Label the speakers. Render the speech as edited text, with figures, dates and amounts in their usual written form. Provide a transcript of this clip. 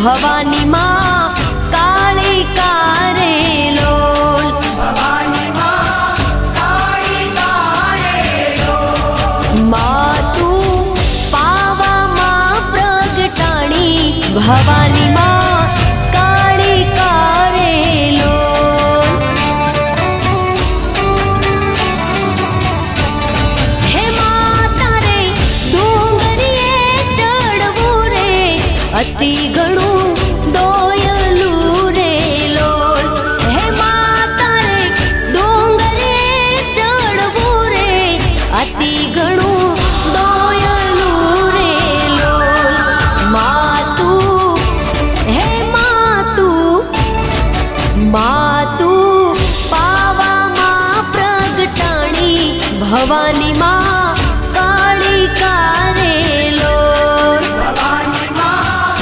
Speaker 1: भवानी माँ काली कारेलो मातु पावा माँ प्रगटाणी भवानी माँ काली कारेलो हे माता रे डूंगरिये चढ़वू रे अति घणू दोयलू रे लोल हे माता रे डूंगरिये चढ़वू रे अति घणू दोयलू रे लोल मातू हे मातू मातू पावा माँ प्रगटाणी भवानी माँ